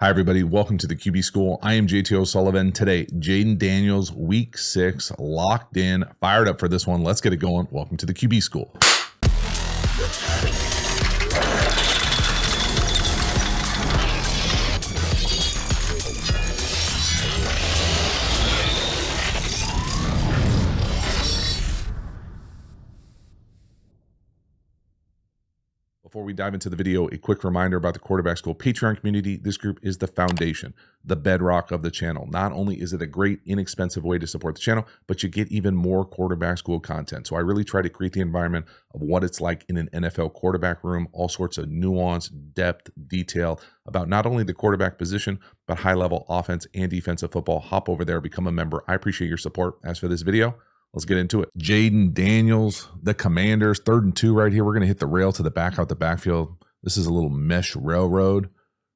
Hi, everybody. Welcome to the QB School. I am JT O'Sullivan. Today, Jayden Daniels, week 6, locked in, fired up for this one. Let's get it going. Welcome to the QB School. Before we dive into the video, a quick reminder about the Quarterback School Patreon community. This group is the foundation, the bedrock of the channel. Not only is it a great, inexpensive way to support the channel, but you get even more Quarterback School content. So I really try to create the environment of what it's like in an NFL quarterback room, all sorts of nuance, depth, detail about not only the quarterback position, but high-level offense and defensive football. Hop over there, become a member. I appreciate your support. As for this video, let's get into it. Jayden Daniels, the Commanders, 3rd and 2 right here. We're going to hit the rail to the back out the backfield. This is a little mesh railroad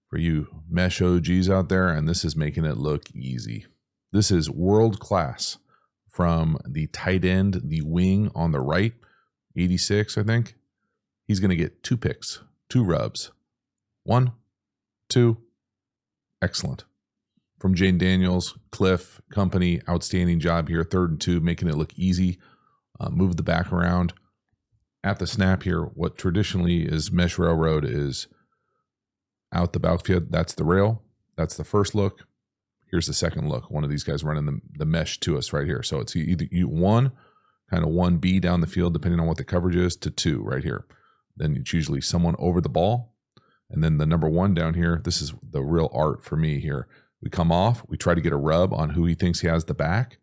for you mesh OGs out there, and this is making it look easy. This is world class from the tight end, the wing on the right, 86, I think. He's going to get 2 picks, 2 rubs. 1, 2, excellent. From Jayden Daniels, Cliff, company, outstanding job here. 3rd and 2, making it look easy. Move the back around. At the snap here, what traditionally is mesh railroad is out the backfield. That's the rail. That's the first look. Here's the second look. One of these guys running the mesh to us right here. So it's either 1, kind of 1B down the field, depending on what the coverage is, to 2 right here. Then it's usually someone over the ball. And then the number 1 down here, this is the real art for me here. We come off, we try to get a rub on who he thinks he has the back.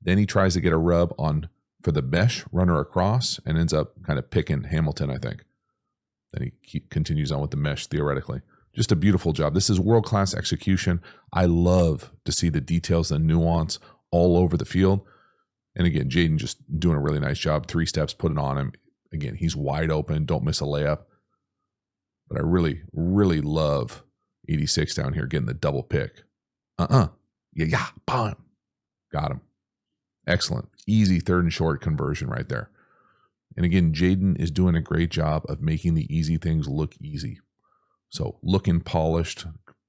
Then he tries to get a rub on for the mesh runner across and ends up kind of picking Hamilton, I think. Then he continues on with the mesh theoretically. Just a beautiful job. This is world-class execution. I love to see the details and nuance all over the field. And again, Jayden just doing a really nice job. 3 steps, put it on him. Again, he's wide open. Don't miss a layup. But I really, really love 86 down here getting the double pick. Yeah, bam. Got him. Excellent. Easy 3rd and short conversion right there. And again, Jayden is doing a great job of making the easy things look easy. So looking polished,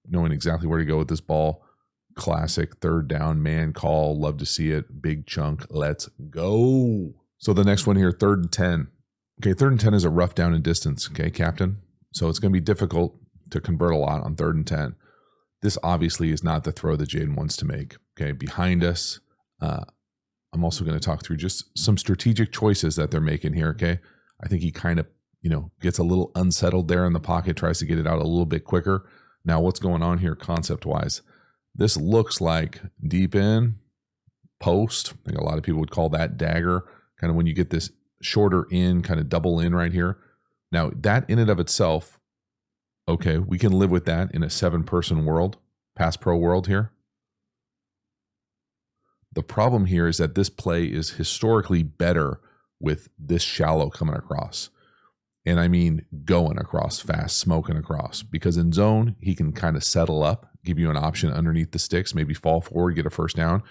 knowing exactly where to go with this ball. Classic 3rd down man call. Love to see it. Big chunk. Let's go. So the next one here, 3rd and 10. Okay, 3rd and 10 is a rough down and distance. Okay, captain. So it's going to be difficult to convert a lot on 3rd and 10. This obviously is not the throw that Jayden wants to make. Okay, behind us, I'm also going to talk through just some strategic choices that they're making here. Okay, I think he kind of, gets a little unsettled there in the pocket, tries to get it out a little bit quicker. Now, what's going on here concept-wise? This looks like deep in post. I think a lot of people would call that dagger. Kind of when you get this shorter in, kind of double in right here. Now, that in and of itself. Okay, we can live with that in a 7-person world, pass pro world here. The problem here is that this play is historically better with this shallow coming across. And I mean going across fast, smoking across. Because in zone, he can kind of settle up, give you an option underneath the sticks, maybe fall forward, get a first down.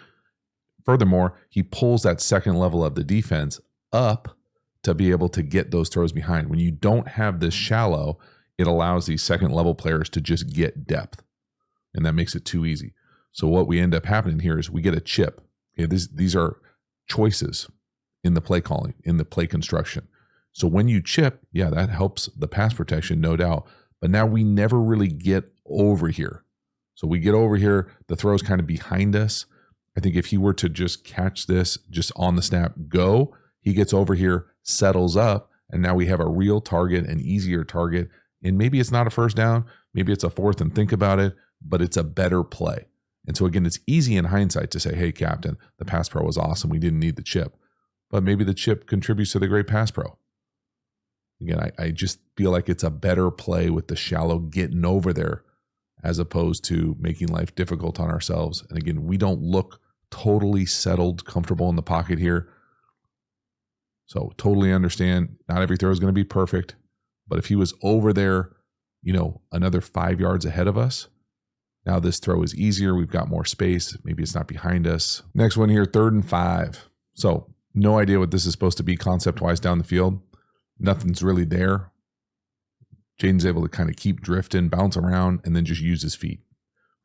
Furthermore, he pulls that second level of the defense up to be able to get those throws behind. When you don't have this shallow, it allows these second level players to just get depth, and that makes it too easy. So what we end up happening here is we get a chip. Okay, these are choices in the play calling, in the play construction. So when you chip, yeah, that helps the pass protection, no doubt. But now we never really get over here. So we get over here, the throw's kind of behind us. I think if he were to just catch this just on the snap, go, he gets over here, settles up, and now we have a real target, an easier target. And maybe it's not a first down, maybe it's a 4th and think about it, but it's a better play. And so again, it's easy in hindsight to say, hey, captain, the pass pro was awesome. We didn't need the chip. But maybe the chip contributes to the great pass pro. Again, I just feel like it's a better play with the shallow getting over there as opposed to making life difficult on ourselves. And again, we don't look totally settled, comfortable in the pocket here. So totally understand not every throw is going to be perfect. But if he was over there, another 5 yards ahead of us, now this throw is easier. We've got more space. Maybe it's not behind us. Next one here, 3rd and 5. So no idea what this is supposed to be concept-wise down the field. Nothing's really there. Jayden's able to kind of keep drifting, bounce around, and then just use his feet.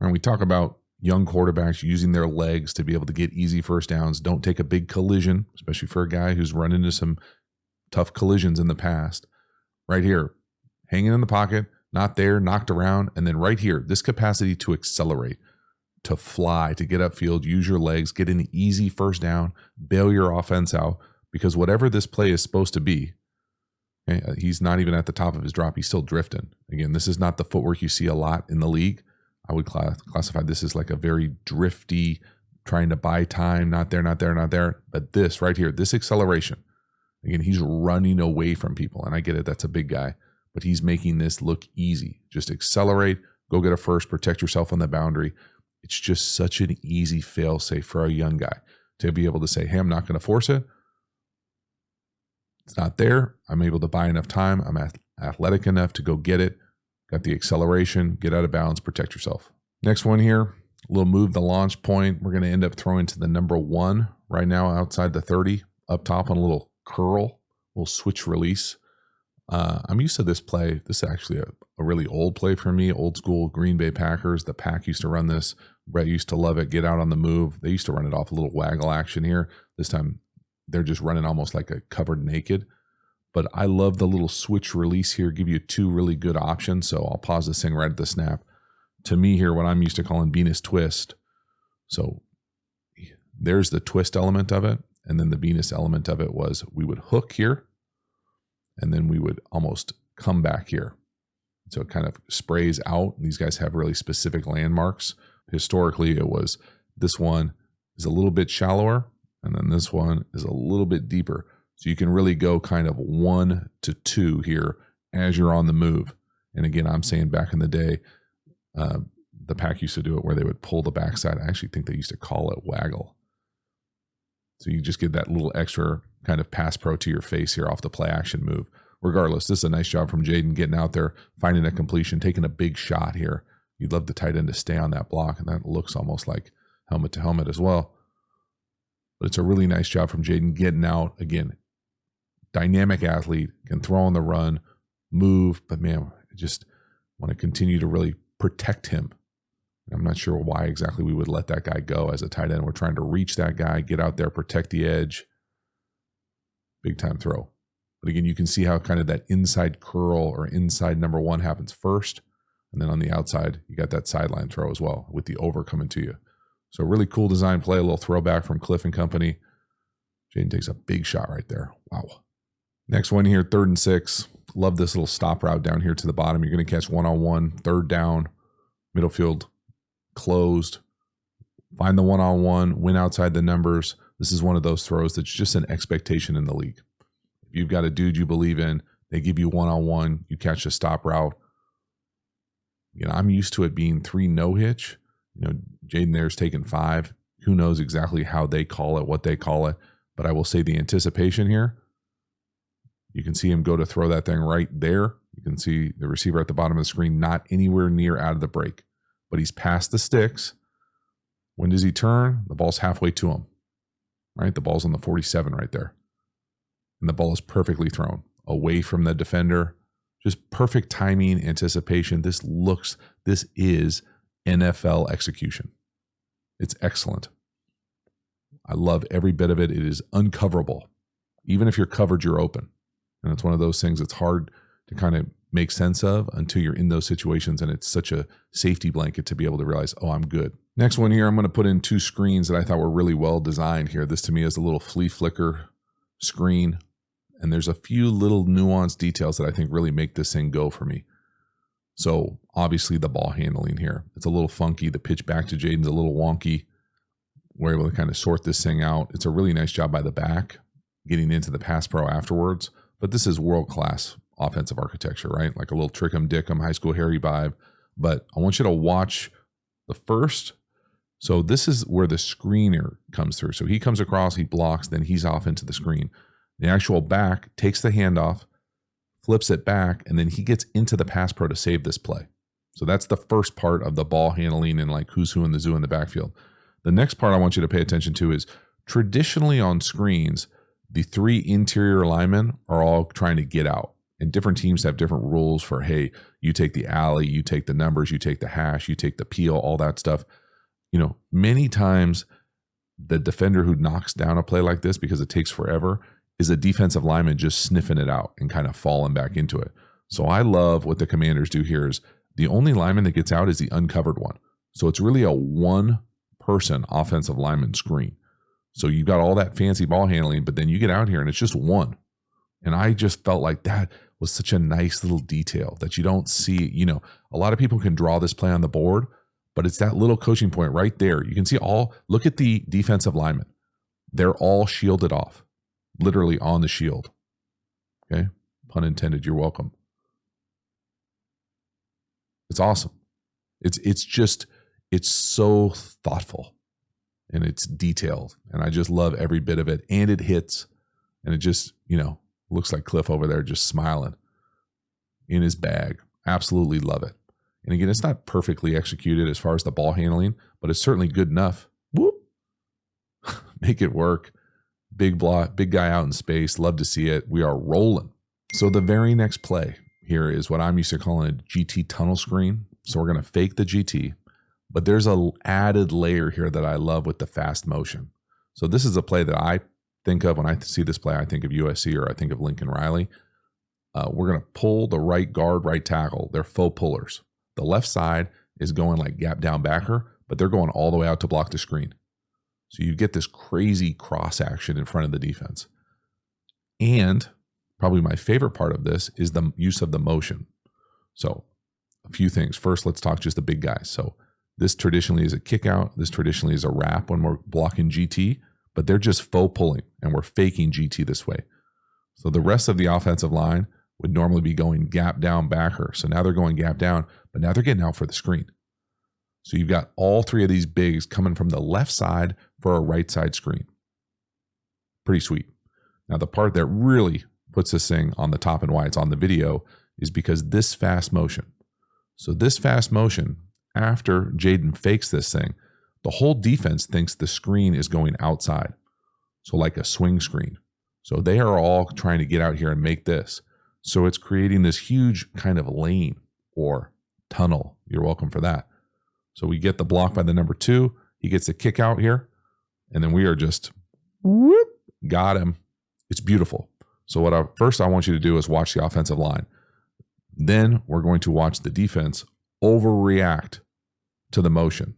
And we talk about young quarterbacks using their legs to be able to get easy first downs. Don't take a big collision, especially for a guy who's run into some tough collisions in the past. Right here, hanging in the pocket, not there, knocked around. And then right here, this capacity to accelerate, to fly, to get upfield, use your legs, get an easy first down, bail your offense out. Because whatever this play is supposed to be, okay, he's not even at the top of his drop. He's still drifting. Again, this is not the footwork you see a lot in the league. I would classify this as like a very drifty, trying to buy time, not there, not there, not there. But this right here, this acceleration, again, he's running away from people. And I get it, that's a big guy, but he's making this look easy. Just accelerate, go get a first, protect yourself on the boundary. It's just such an easy fail-safe for a young guy to be able to say, hey, I'm not going to force it. It's not there. I'm able to buy enough time. I'm athletic enough to go get it. Got the acceleration, get out of bounds, protect yourself. Next one here, a little move the launch point. We're going to end up throwing to the number 1 right now outside the 30, up top on a little curl, little switch release. I'm used to this play. This is actually a really old play for me, old school Green Bay Packers. The Pack used to run this. Brett used to love it, get out on the move. They used to run it off a little waggle action here. This time they're just running almost like a covered naked. But I love the little switch release here, give you 2 really good options. So I'll pause this thing right at the snap. To me here, what I'm used to calling Venus twist. So there's the twist element of it. And then the Venus element of it was we would hook here, and then we would almost come back here. So it kind of sprays out. These guys have really specific landmarks. Historically, it was this one is a little bit shallower, and then this one is a little bit deeper. So you can really go kind of 1 to 2 here as you're on the move. And again, I'm saying back in the day, the Pack used to do it where they would pull the backside. I actually think they used to call it waggle. So you just get that little extra kind of pass pro to your face here off the play action move. Regardless, this is a nice job from Jayden getting out there, finding a completion, taking a big shot here. You'd love the tight end to stay on that block, and that looks almost like helmet to helmet as well. But it's a really nice job from Jayden getting out. Again, dynamic athlete, can throw on the run, move, but man, I just want to continue to really protect him. I'm not sure why exactly we would let that guy go as a tight end. We're trying to reach that guy, get out there, protect the edge. Big time throw. But again, you can see how kind of that inside curl or inside number 1 happens first. And then on the outside, you got that sideline throw as well with the over coming to you. So really cool design play, a little throwback from Cliff and company. Jayden takes a big shot right there. Wow. Next one here, 3rd and 6. Love this little stop route down here to the bottom. You're going to catch 1-on-1, 3rd down, middle field closed. Find the 1-on-1, win outside the numbers. This is one of those throws that's just an expectation in the league. If you've got a dude you believe in, they give you 1-on-1, you catch a stop route. You know, I'm used to it being 3 no hitch. You know, Jayden there's taken 5. Who knows exactly how they call it, what they call it. But I will say the anticipation here, you can see him go to throw that thing right there. You can see the receiver at the bottom of the screen, not anywhere near out of the break. But he's past the sticks. When does he turn? The ball's halfway to him, right? The ball's on the 47 right there. And the ball is perfectly thrown away from the defender. Just perfect timing, anticipation. This is NFL execution. It's excellent. I love every bit of it. It is uncoverable. Even if you're covered, you're open. And it's one of those things that's hard to kind of make sense of until you're in those situations, and it's such a safety blanket to be able to realize, oh, I'm good. Next one here, I'm going to put in 2 screens that I thought were really well designed here. This to me is a little flea flicker screen, and there's a few little nuanced details that I think really make this thing go for me. So obviously the ball handling here, it's a little funky. The pitch back to Jayden's a little wonky. We're able to kind of sort this thing out. It's a really nice job by the back getting into the pass pro afterwards, but this is world-class offensive architecture, right? Like a little trick-em, dick-em, high school Harry vibe. But I want you to watch the first. So this is where the screener comes through. So he comes across, he blocks, then he's off into the screen. The actual back takes the handoff, flips it back, and then he gets into the pass pro to save this play. So that's the first part of the ball handling and like who's who in the zoo in the backfield. The next part I want you to pay attention to is traditionally on screens, the 3 interior linemen are all trying to get out. And different teams have different rules for, hey, you take the alley, you take the numbers, you take the hash, you take the peel, all that stuff. Many times the defender who knocks down a play like this, because it takes forever, is a defensive lineman just sniffing it out and kind of falling back into it. So I love what the Commanders do here is the only lineman that gets out is the uncovered one. So it's really a one-person offensive lineman screen. So you've got all that fancy ball handling, but then you get out here and it's just one. And I just felt like that was such a nice little detail that you don't see. A lot of people can draw this play on the board, but it's that little coaching point right there. You can see look at the defensive linemen. They're all shielded off, literally on the shield. Okay? Pun intended, you're welcome. It's awesome. It's so thoughtful and it's detailed. And I just love every bit of it. And it hits. And it just, looks like Cliff over there just smiling in his bag. Absolutely love it. And again, it's not perfectly executed as far as the ball handling, but it's certainly good enough. Whoop. Make it work. Big block, big guy out in space. Love to see it. We are rolling. So the very next play here is what I'm used to calling a GT tunnel screen. So we're going to fake the GT, but there's an added layer here that I love with the fast motion. So this is a play that I think of when I see this play. I think of USC or I think of Lincoln Riley. We're going to pull the right guard, right tackle. They're faux pullers. The left side is going like gap down backer, but they're going all the way out to block the screen. So you get this crazy cross action in front of the defense. And probably my favorite part of this is the use of the motion. So a few things. First, let's talk just the big guys. So this traditionally is a kick out. This traditionally is a wrap when we're blocking GT, but they're just faux pulling and we're faking GT this way. So the rest of the offensive line would normally be going gap down backer. So now they're going gap down, but now they're getting out for the screen. So you've got all three of these bigs coming from the left side for a right side screen. Pretty sweet. Now the part that really puts this thing on the top and why it's on the video is because this fast motion. So this fast motion, after Jayden fakes this thing, the whole defense thinks the screen is going outside. So like a swing screen. So they are all trying to get out here and make this. So it's creating this huge kind of lane or tunnel. You're welcome for that. So we get the block by the number 2. He gets the kick out here. And then we are just, whoop, got him. It's beautiful. So what first I want you to do is watch the offensive line. Then we're going to watch the defense overreact to the motion.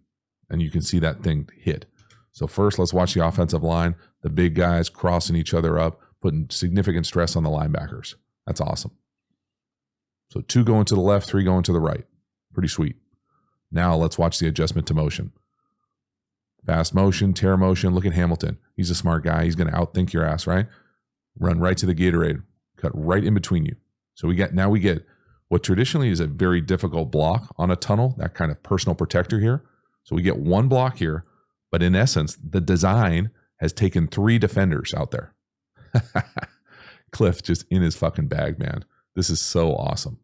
And you can see that thing hit. So first, let's watch the offensive line. The big guys crossing each other up, putting significant stress on the linebackers. That's awesome. So 2 going to the left, 3 going to the right. Pretty sweet. Now let's watch the adjustment to motion. Fast motion, tear motion. Look at Hamilton. He's a smart guy. He's going to outthink your ass, right? Run right to the Gatorade. Cut right in between you. So we get what traditionally is a very difficult block on a tunnel, that kind of personal protector here. So we get one block here, but in essence, the design has taken 3 defenders out there. Cliff just in his fucking bag, man. This is so awesome.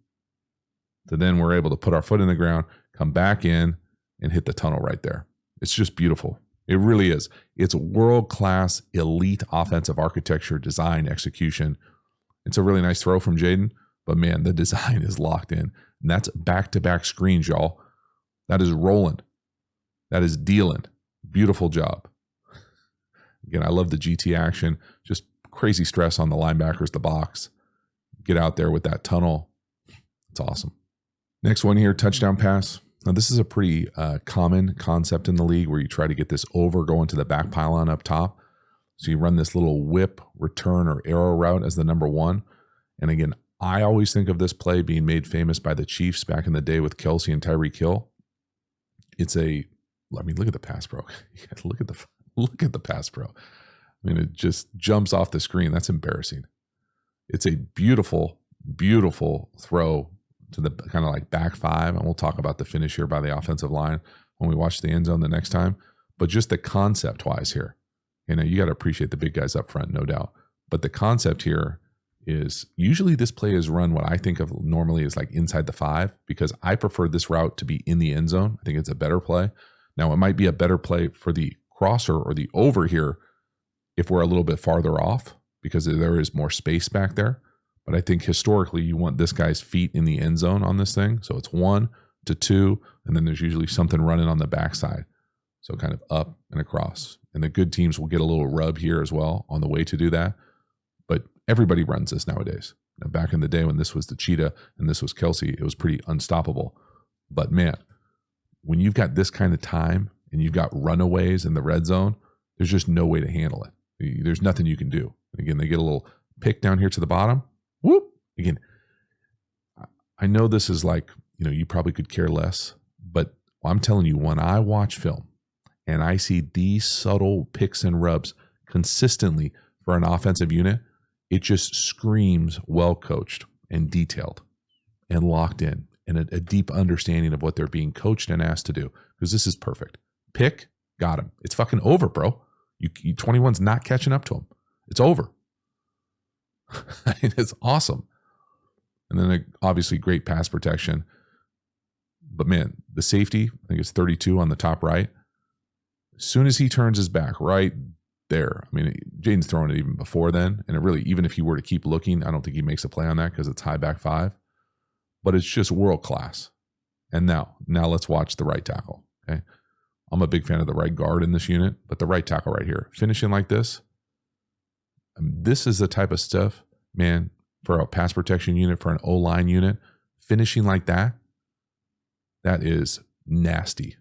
So then we're able to put our foot in the ground, come back in, and hit the tunnel right there. It's just beautiful. It really is. It's world-class, elite offensive architecture, design, execution. It's a really nice throw from Jayden, but man, the design is locked in. And that's back-to-back screens, y'all. That is rolling. That is dealing. Beautiful job. Again, I love the GT action. Just crazy stress on the linebackers, the box. Get out there with that tunnel. It's awesome. Next one here, touchdown pass. Now, this is a pretty common concept in the league where you try to get this over going to the back pylon up top. So you run this little whip, return, or arrow route as the number 1. And again, I always think of this play being made famous by the Chiefs back in the day with Kelsey and Tyreek Hill. Look at the pass pro. Look at the pass pro. I mean, it just jumps off the screen. That's embarrassing. It's a beautiful, beautiful throw to the kind of like back 5. And we'll talk about the finish here by the offensive line when we watch the end zone the next time. But just the concept wise here, you got to appreciate the big guys up front, no doubt. But the concept here is usually this play is run what I think of normally as like inside the 5, because I prefer this route to be in the end zone. I think it's a better play. Now, it might be a better play for the crosser or the over here if we're a little bit farther off, because there is more space back there. But I think historically you want this guy's feet in the end zone on this thing. So it's 1 to 2, and then there's usually something running on the backside. So kind of up and across. And the good teams will get a little rub here as well on the way to do that. But everybody runs this nowadays. Now, back in the day when this was the cheetah and this was Kelsey, it was pretty unstoppable. But man, when you've got this kind of time and you've got runaways in the red zone, there's just no way to handle it. There's nothing you can do. Again, they get a little pick down here to the bottom. Whoop. Again, I know this is like, you probably could care less, but I'm telling you, when I watch film and I see these subtle picks and rubs consistently for an offensive unit, it just screams well coached and detailed and locked in and a deep understanding of what they're being coached and asked to do, because this is perfect. Pick, got him. It's fucking over, bro. You 21's not catching up to him. It's over. It's awesome. And then obviously great pass protection. But man, the safety, I think it's 32 on the top right. As soon as he turns his back right there, I mean, Jayden's throwing it even before then. And it really, even if he were to keep looking, I don't think he makes a play on that because it's high back 5. But it's just world class. And now let's watch the right tackle. Okay. I'm a big fan of the right guard in this unit, but the right tackle right here, finishing like this. This is the type of stuff, man, for a pass protection unit, for an O-line unit, finishing like that, that is nasty.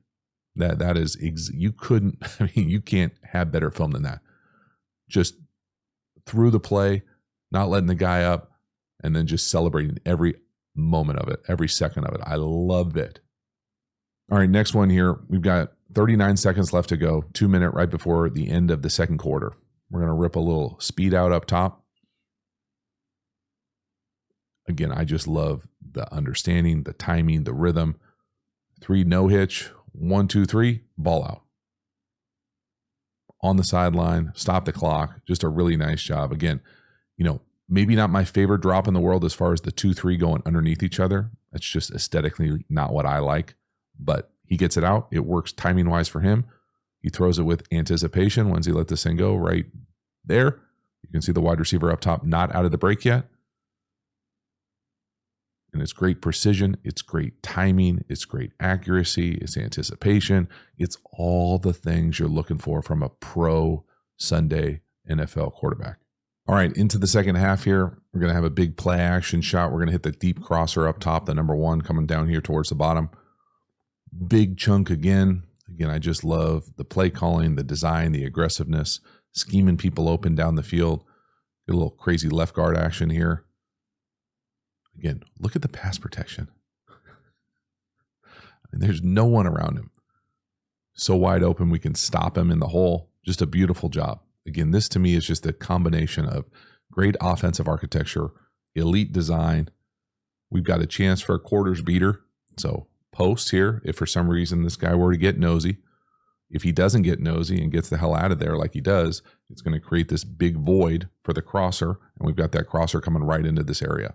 That is, you couldn't, I mean, you can't have better film than that. Just through the play, not letting the guy up, and then just celebrating every moment of it, every second of it. I love it. All right, next one here. We've got 39 seconds left to go, 2 minutes right before the end of the second quarter. We're going to rip a little speed out up top. Again, I just love the understanding, the timing, the rhythm. 3 no hitch, 1, 2, 3, ball out. On the sideline, stop the clock. Just a really nice job. Again, maybe not my favorite drop in the world as far as the 2-3 going underneath each other. That's just aesthetically not what I like. But he gets it out. It works timing-wise for him. He throws it with anticipation. Once he let this thing go right there, you can see the wide receiver up top not out of the break yet. And it's great precision. It's great timing. It's great accuracy. It's anticipation. It's all the things you're looking for from a pro Sunday NFL quarterback. All right, into the second half here. We're going to have a big play action shot. We're going to hit the deep crosser up top, the number 1 coming down here towards the bottom. Big chunk again. Again, I just love the play calling, the design, the aggressiveness, scheming people open down the field. Get a little crazy left guard action here. Again, look at the pass protection. I mean, there's no one around him. So wide open, we can stop him in the hole. Just a beautiful job. Again, this to me is just a combination of great offensive architecture, elite design. We've got a chance for a quarters beater. So post here, if for some reason this guy were to get nosy. If he doesn't get nosy and gets the hell out of there like he does, it's going to create this big void for the crosser. And we've got that crosser coming right into this area.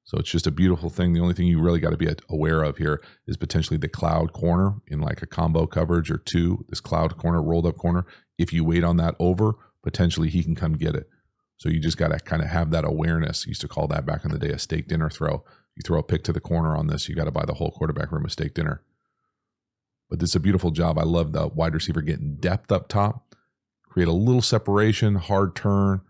So it's just a beautiful thing. The only thing you really got to be aware of here is potentially the cloud corner in like a combo coverage or 2, this cloud corner, rolled up corner. If you wait on that over, potentially he can come get it. So you just got to kind of have that awareness. Used to call that back in the day a steak dinner throw. You throw a pick to the corner on this, you got to buy the whole quarterback room a steak dinner. But this is a beautiful job. I love the wide receiver getting depth up top, create a little separation, hard turn.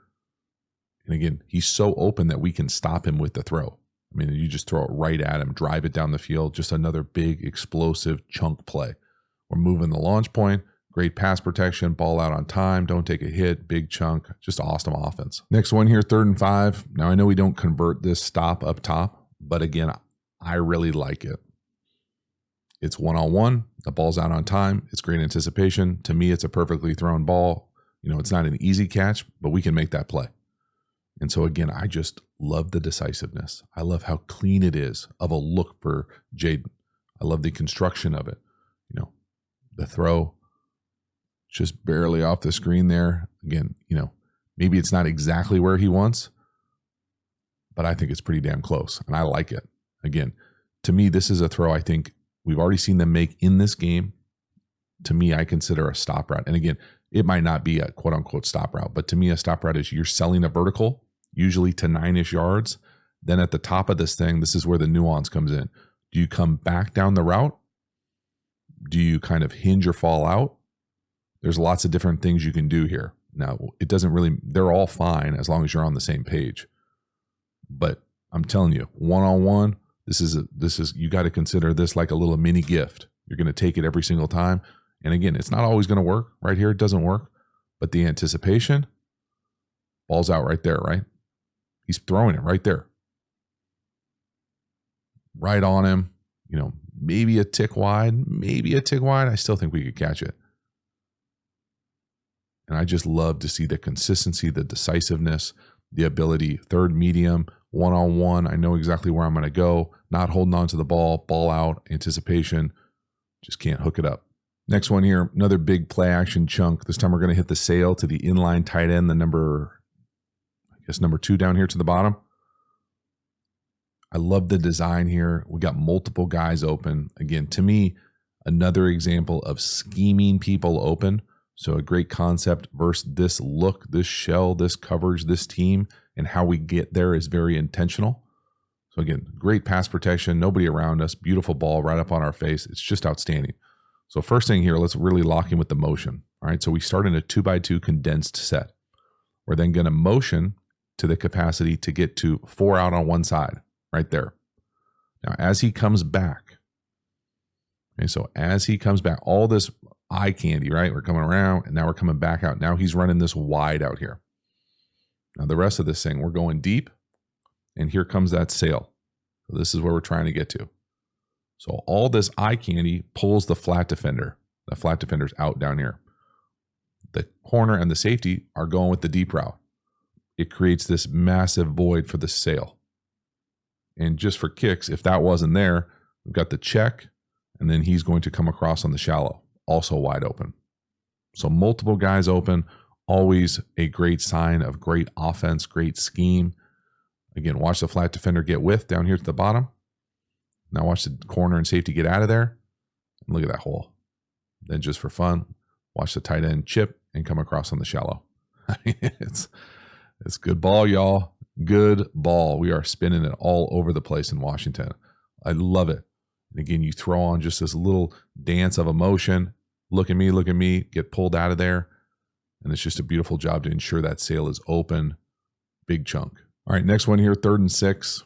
And again, he's so open that we can stop him with the throw. I mean, you just throw it right at him, drive it down the field. Just another big, explosive chunk play. We're moving the launch point. Great pass protection, ball out on time, don't take a hit, big chunk, just awesome offense. Next one here, 3rd and 5. Now, I know we don't convert this stop up top, but again, I really like it. It's one-on-one, the ball's out on time, it's great anticipation. To me, it's a perfectly thrown ball. It's not an easy catch, but we can make that play. And so again, I just love the decisiveness. I love how clean it is of a look for Jayden. I love the construction of it. The throw, just barely off the screen there. Again, maybe it's not exactly where he wants, but I think it's pretty damn close, and I like it. Again, to me, this is a throw I think we've already seen them make in this game. To me, I consider a stop route. And again, it might not be a quote-unquote stop route, but to me, a stop route is you're selling a vertical usually to 9-ish yards. Then at the top of this thing, this is where the nuance comes in. Do you come back down the route? Do you kind of hinge or fall out? There's lots of different things you can do here. Now, it doesn't really, they're all fine as long as you're on the same page. But I'm telling you, one-on-one, this is you got to consider this like a little mini gift. You're going to take it every single time. And again, it's not always going to work. Right here, it doesn't work. But the anticipation, ball's out right there, right? He's throwing it right there. Right on him. You know, maybe a tick wide. I still think we could catch it. And I just love to see the consistency, the decisiveness, the ability, third medium, one-on-one. I know exactly where I'm going to go. Not holding on to the ball out, anticipation. Just can't hook it up. Next one here, another big play action chunk. This time we're going to hit the sail to the inline tight end, the number 2 down here to the bottom. I love the design here. We got multiple guys open. Again, to me, another example of scheming people open. So a great concept versus this look, this shell, this coverage, this team, and how we get there is very intentional. So again, great pass protection, nobody around us, beautiful ball right up on our face. It's just outstanding. So first thing here, let's really lock in with the motion. All right, so we start in a 2x2 condensed set. We're then going to motion to the capacity to get to 4 out on one side, right there. Now, as he comes back, okay, so as he comes back, all this eye candy, right? We're coming around and now we're coming back out. Now he's running this wide out here. Now the rest of this thing, we're going deep and here comes that sail. So this is where we're trying to get to. So all this eye candy pulls the flat defender. The flat defender's out down here. The corner and the safety are going with the deep route. It creates this massive void for the sail. And just for kicks, if that wasn't there, we've got the check and then he's going to come across on the shallow. Also wide open. So multiple guys open, always a great sign of great offense, great scheme. Again, watch the flat defender get width down here at the bottom. Now watch the corner and safety get out of there. And look at that hole. Then just for fun, watch the tight end chip and come across on the shallow. It's good ball, y'all. Good ball. We are spinning it all over the place in Washington. I love it. And again, you throw on just this little dance of emotion. Look at me, get pulled out of there. And it's just a beautiful job to ensure that sail is open. Big chunk. All right, next one here, 3rd and 6.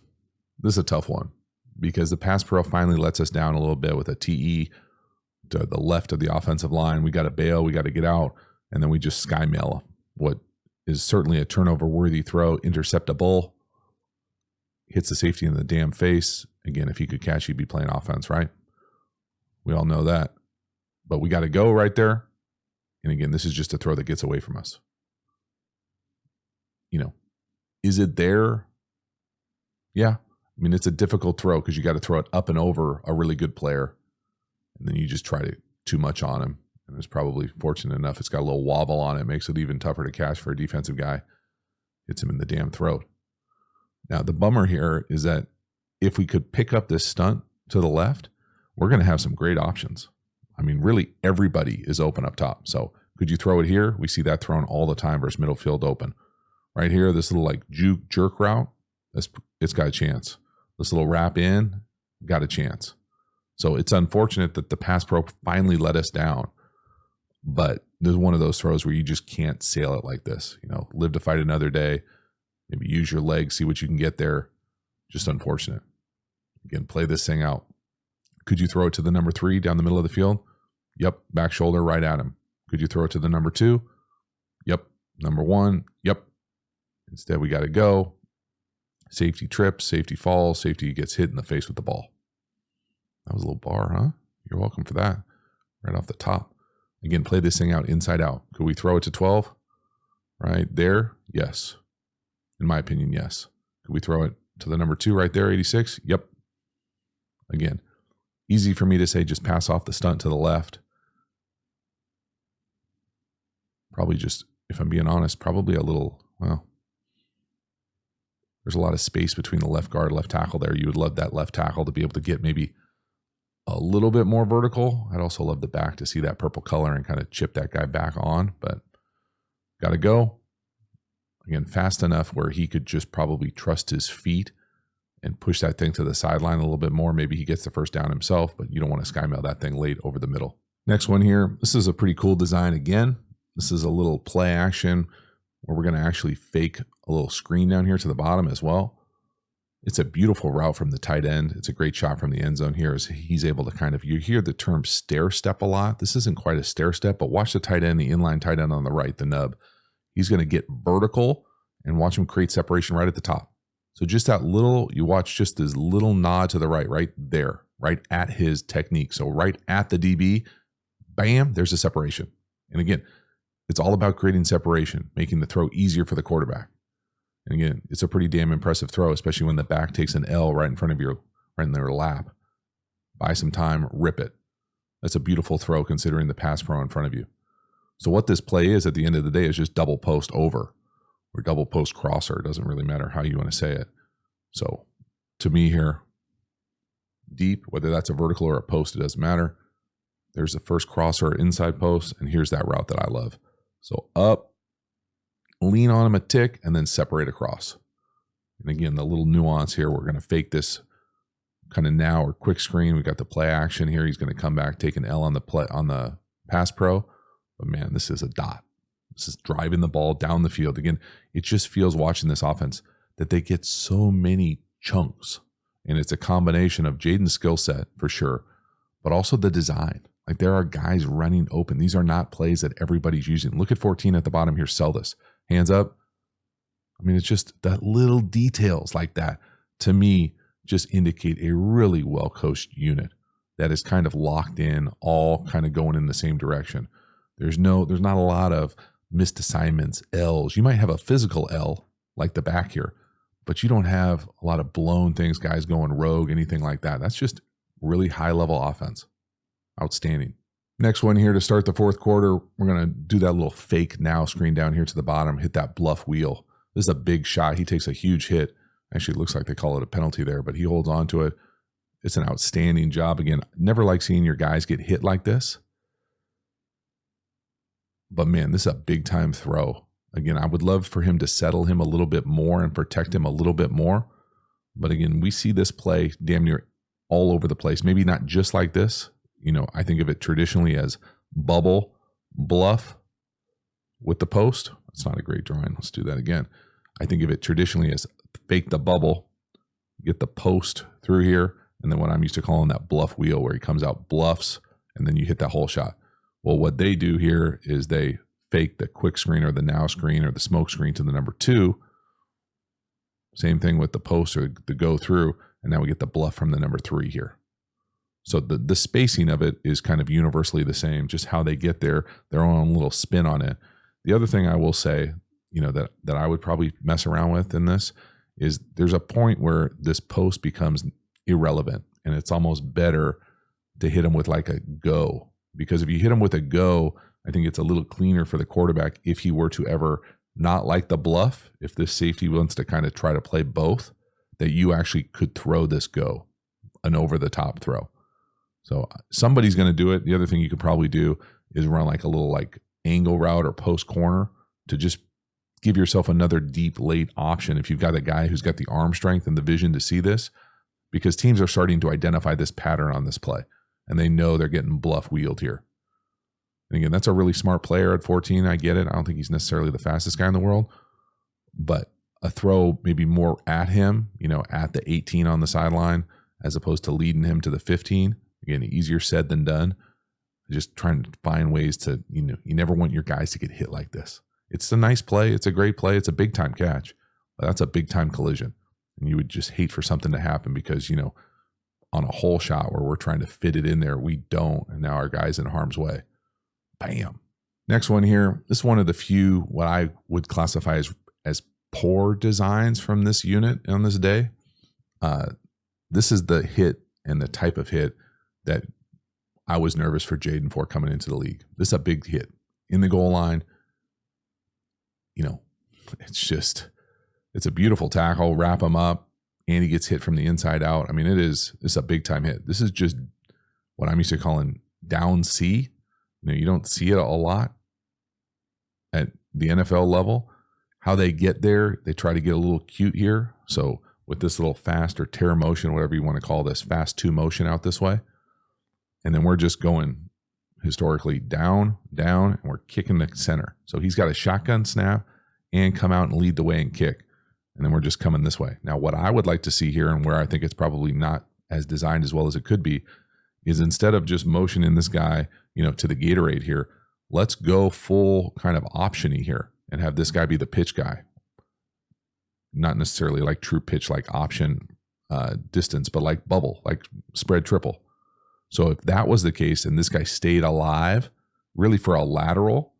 This is a tough one because the pass pro finally lets us down a little bit with a TE to the left of the offensive line. We got to bail, we got to get out, and then we just sky mail what is certainly a turnover-worthy throw, interceptable. Hits the safety in the damn face. Again, if he could catch, he'd be playing offense, right? We all know that. But we got to go right there. And again, this is just a throw that gets away from us. You know, is it there? Yeah. I mean, it's a difficult throw because you got to throw it up and over a really good player. And then you just try to too much on him. And it's probably fortunate enough. It's got a little wobble on it. Makes it even tougher to catch for a defensive guy. Hits him in the damn throat. Now, the bummer here is that if we could pick up this stunt to the left, we're going to have some great options. I mean, really, everybody is open up top. So could you throw it here? We see that thrown all the time versus middle field open. Right here, this little like juke jerk route, it's got a chance. This little wrap in, got a chance. So it's unfortunate that the pass pro finally let us down. But there's one of those throws where you just can't sail it like this. You know, live to fight another day. Maybe use your legs, see what you can get there. Just unfortunate. Again, play this thing out. Could you throw it to the number 3 down the middle of the field? Yep. Back shoulder right at him. Could you throw it to the number 2? Yep. Number 1? Yep. Instead, we got to go. Safety trips, safety falls, safety gets hit in the face with the ball. That was a little bar, huh? You're welcome for that. Right off the top. Again, play this thing out inside out. Could we throw it to 12? Right there? Yes. In my opinion, yes. Could we throw it to the number 2 right there, 86? Yep. Again, easy for me to say just pass off the stunt to the left. Probably just, if I'm being honest, probably a little, well, there's a lot of space between the left guard, left tackle there. You would love that left tackle to be able to get maybe a little bit more vertical. I'd also love the back to see that purple color and kind of chip that guy back on, but got to go. Again, fast enough where he could just probably trust his feet and push that thing to the sideline a little bit more. Maybe he gets the first down himself, but you don't want to skymail that thing late over the middle. Next one here. This is a pretty cool design again. This is a little play action where we're going to actually fake a little screen down here to the bottom as well. It's a beautiful route from the tight end. It's a great shot from the end zone here as he's able to kind of, you hear the term stair step a lot. This isn't quite a stair step, but watch the tight end, the inline tight end on the right, the nub. He's going to get vertical and watch him create separation right at the top. So just that little, you watch just this little nod to the right there, right at his technique. So right at the DB, bam, there's a separation. And again, it's all about creating separation, making the throw easier for the quarterback. And again, it's a pretty damn impressive throw, especially when the back takes an L right in front of you, right in their lap. Buy some time, rip it. That's a beautiful throw considering the pass pro in front of you. So what this play is at the end of the day is just double post over or double post crosser. It doesn't really matter how you want to say it. So to me here, deep, whether that's a vertical or a post, it doesn't matter. There's the first crosser inside post, and here's that route that I love. So up, lean on him a tick, and then separate across. And again, the little nuance here, we're going to fake this kind of now or quick screen. We got the play action here. He's going to come back, take an L on the play on the pass pro. But man, this is a dot. This is driving the ball down the field. Again, it just feels watching this offense that they get so many chunks. And it's a combination of Jayden's skill set for sure, but also the design. Like there are guys running open. These are not plays that everybody's using. Look at 14 at the bottom here. Sell this. Hands up. I mean, it's just that little details like that to me just indicate a really well-coached unit that is kind of locked in, all kind of going in the same direction. There's not a lot of missed assignments, L's. You might have a physical L like the back here, but you don't have a lot of blown things, guys going rogue, anything like that. That's just really high-level offense. Outstanding. Next one here to start the fourth quarter, we're going to do that little fake now screen down here to the bottom, hit that bluff wheel. This is a big shot. He takes a huge hit. Actually, it looks like they call it a penalty there, but he holds on to it. It's an outstanding job. Again, never like seeing your guys get hit like this. But man, this is a big-time throw. Again, I would love for him to settle him a little bit more and protect him a little bit more. But again, we see this play damn near all over the place. Maybe not just like this. You know, I think of it traditionally as bubble, bluff with the post. That's not a great drawing. Let's do that again. I think of it traditionally as fake the bubble, get the post through here, and then what I'm used to calling that bluff wheel where he comes out, bluffs, and then you hit that whole shot. Well, what they do here is they fake the quick screen or the now screen or the smoke screen to the number 2. Same thing with the post or the go through, and now we get the bluff from the number 3 here. So the spacing of it is kind of universally the same, just how they get there, their own little spin on it. The other thing I will say, you know, that I would probably mess around with in this is there's a point where this post becomes irrelevant, and it's almost better to hit them with like a go. Because if you hit him with a go, I think it's a little cleaner for the quarterback if he were to ever not like the bluff, if this safety wants to kind of try to play both, that you actually could throw this go, an over-the-top throw. So somebody's going to do it. The other thing you could probably do is run like a little like angle route or post corner to just give yourself another deep late option if you've got a guy who's got the arm strength and the vision to see this, because teams are starting to identify this pattern on this play, and they know they're getting bluff wheeled here. And again, that's a really smart player at 14. I get it. I don't think he's necessarily the fastest guy in the world, but a throw maybe more at him, you know, at the 18 on the sideline, as opposed to leading him to the 15. Again, easier said than done. Just trying to find ways to, you know, you never want your guys to get hit like this. It's a nice play. It's a great play. It's a big time catch, but that's a big time collision. And you would just hate for something to happen because, you know, on a hole shot where we're trying to fit it in there, we don't. And now our guy's in harm's way. Bam. Next one here. This is one of the few what I would classify as poor designs from this unit on this day. This is the hit and the type of hit that I was nervous for Jayden for coming into the league. This is a big hit in the goal line. You know, it's a beautiful tackle, wrap him up, and he gets hit from the inside out. I mean, it's a big time hit. This is just what I'm used to calling down C. You know, you don't see it a lot at the NFL level. How they get there, they try to get a little cute here. So with this little fast or tear motion, whatever you want to call this, fast 2 motion out this way. And then we're just going historically down, down, and we're kicking the center. So he's got a shotgun snap and come out and lead the way and kick. And then we're just coming this way. Now, what I would like to see here, and where I think it's probably not as designed as well as it could be, is instead of just motioning this guy, to the Gatorade here, let's go full kind of option-y here and have this guy be the pitch guy. Not necessarily like true pitch, like option distance, but like bubble, like spread triple. So if that was the case and this guy stayed alive, really for a lateral,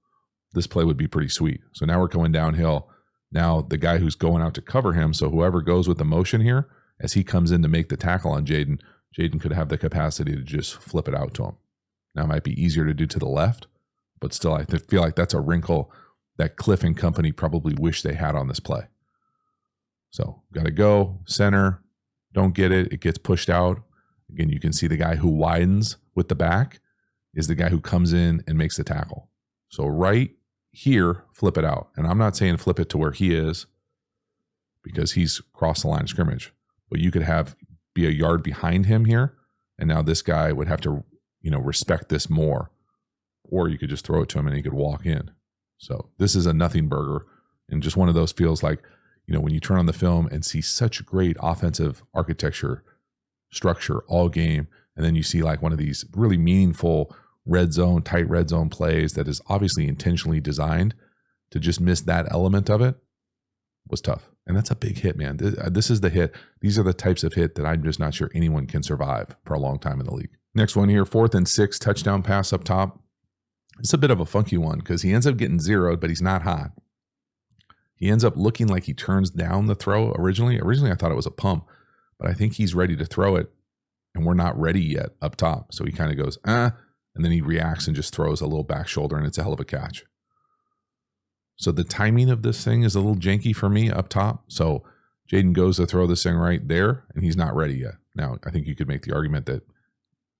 this play would be pretty sweet. So now we're going downhill. Now the guy who's going out to cover him, so whoever goes with the motion here, as he comes in to make the tackle on Jayden, Jayden could have the capacity to just flip it out to him. Now it might be easier to do to the left, but still I feel like that's a wrinkle that Cliff and company probably wish they had on this play. So got to go, center, don't get it, it gets pushed out. Again, you can see the guy who widens with the back is the guy who comes in and makes the tackle. So right here, flip it out. And I'm not saying flip it to where he is because he's crossed the line of scrimmage, but you could be a yard behind him here. And now this guy would have to, respect this more, or you could just throw it to him and he could walk in. So this is a nothing burger. And just one of those feels like, when you turn on the film and see such great offensive architecture, structure all game, and then you see like one of these really meaningful tight red zone plays that is obviously intentionally designed, to just miss that element of it was tough. And that's a big hit, man. This is the hit. These are the types of hit that I'm just not sure anyone can survive for a long time in the league. Next one here, 4th and 6, touchdown pass up top. It's a bit of a funky one because he ends up getting zeroed, but he's not hot. He ends up looking like he turns down the throw originally. Originally, I thought it was a pump, but I think he's ready to throw it, and we're not ready yet up top. So he kind of goes, and then he reacts and just throws a little back shoulder, and it's a hell of a catch. So the timing of this thing is a little janky for me up top. So Jayden goes to throw this thing right there, and he's not ready yet. Now, I think you could make the argument that,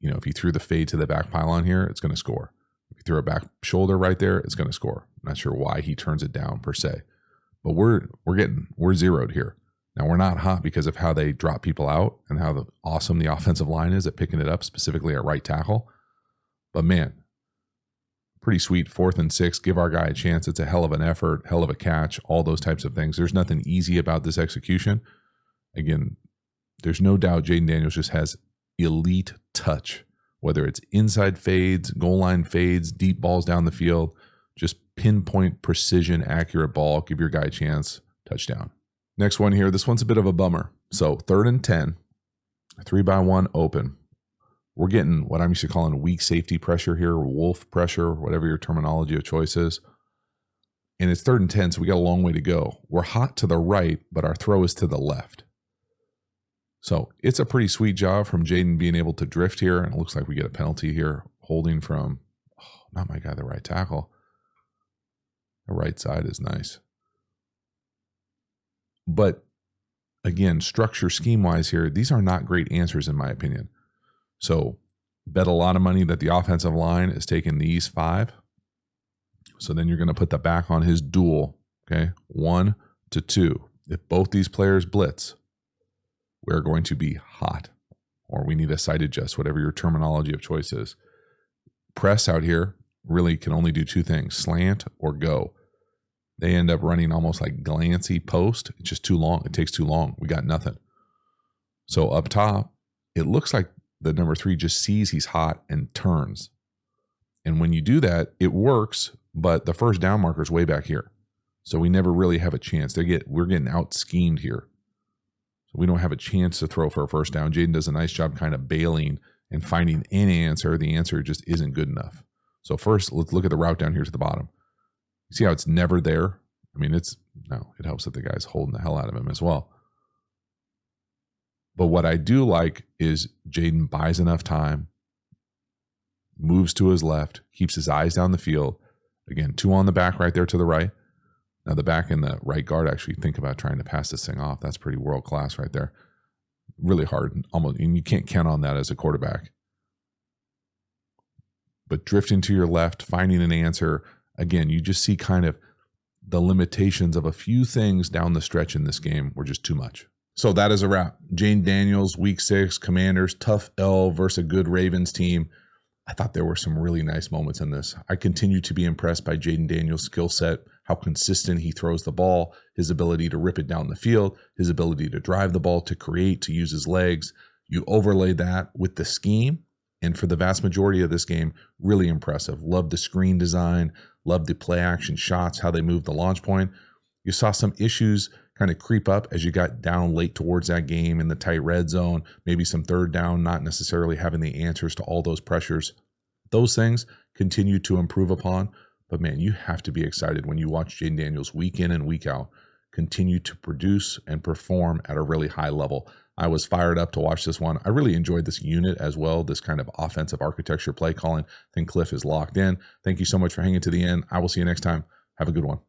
if he threw the fade to the back pylon here, it's going to score. If you throw a back shoulder right there, it's going to score. I'm not sure why he turns it down per se, but we're zeroed here. Now, we're not hot because of how they drop people out and how awesome the offensive line is at picking it up, specifically at right tackle. But man, pretty sweet 4th and 6. Give our guy a chance. It's a hell of an effort, hell of a catch, all those types of things. There's nothing easy about this execution. Again, there's no doubt Jayden Daniels just has elite touch, whether it's inside fades, goal line fades, deep balls down the field, just pinpoint precision, accurate ball. Give your guy a chance. Touchdown. Next one here. This one's a bit of a bummer. So 3rd and 10, 3-by-1 open. We're getting what I'm used to calling weak safety pressure here, wolf pressure, whatever your terminology of choice is. And it's 3rd and 10, so we got a long way to go. We're hot to the right, but our throw is to the left. So it's a pretty sweet job from Jayden being able to drift here. And it looks like we get a penalty here, holding from, not my guy, the right tackle. The right side is nice. But again, structure scheme-wise here, these are not great answers in my opinion. So bet a lot of money that the offensive line is taking these 5. So then you're going to put the back on his duel, okay? 1 to 2. If both these players blitz, we're going to be hot, or we need a side adjust, whatever your terminology of choice is. Press out here really can only do 2 things, slant or go. They end up running almost like glancy post. It's just too long. It takes too long. We got nothing. So up top, it looks like the number 3 just sees he's hot and turns. And when you do that, it works, but the first down marker is way back here. So we never really have a chance. We're getting out schemed here. So we don't have a chance to throw for a first down. Jayden does a nice job kind of bailing and finding an answer. The answer just isn't good enough. So first, let's look at the route down here to the bottom. You see how it's never there? I mean, it helps that the guy's holding the hell out of him as well. But what I do like is Jayden buys enough time, moves to his left, keeps his eyes down the field. Again, 2 on the back right there to the right. Now the back and the right guard actually think about trying to pass this thing off. That's pretty world class right there. Really hard, almost, and you can't count on that as a quarterback. But drifting to your left, finding an answer. Again, you just see kind of the limitations of a few things down the stretch in this game were just too much. So that is a wrap. Jayden Daniels, week 6, Commanders, tough L versus a good Ravens team. I thought there were some really nice moments in this. I continue to be impressed by Jayden Daniels' skill set, how consistent he throws the ball, his ability to rip it down the field, his ability to drive the ball, to create, to use his legs. You overlay that with the scheme, and for the vast majority of this game, really impressive. Loved the screen design, loved the play action shots, how they moved the launch point. You saw some issues kind of creep up as you got down late towards that game in the tight red zone, maybe some third down, not necessarily having the answers to all those pressures. Those things continue to improve upon, but man, you have to be excited when you watch Jayden Daniels week in and week out continue to produce and perform at a really high level. I was fired up to watch this one. I really enjoyed this unit as well, this kind of offensive architecture play calling. I think Cliff is locked in. Thank you so much for hanging to the end. I will see you next time. Have a good one.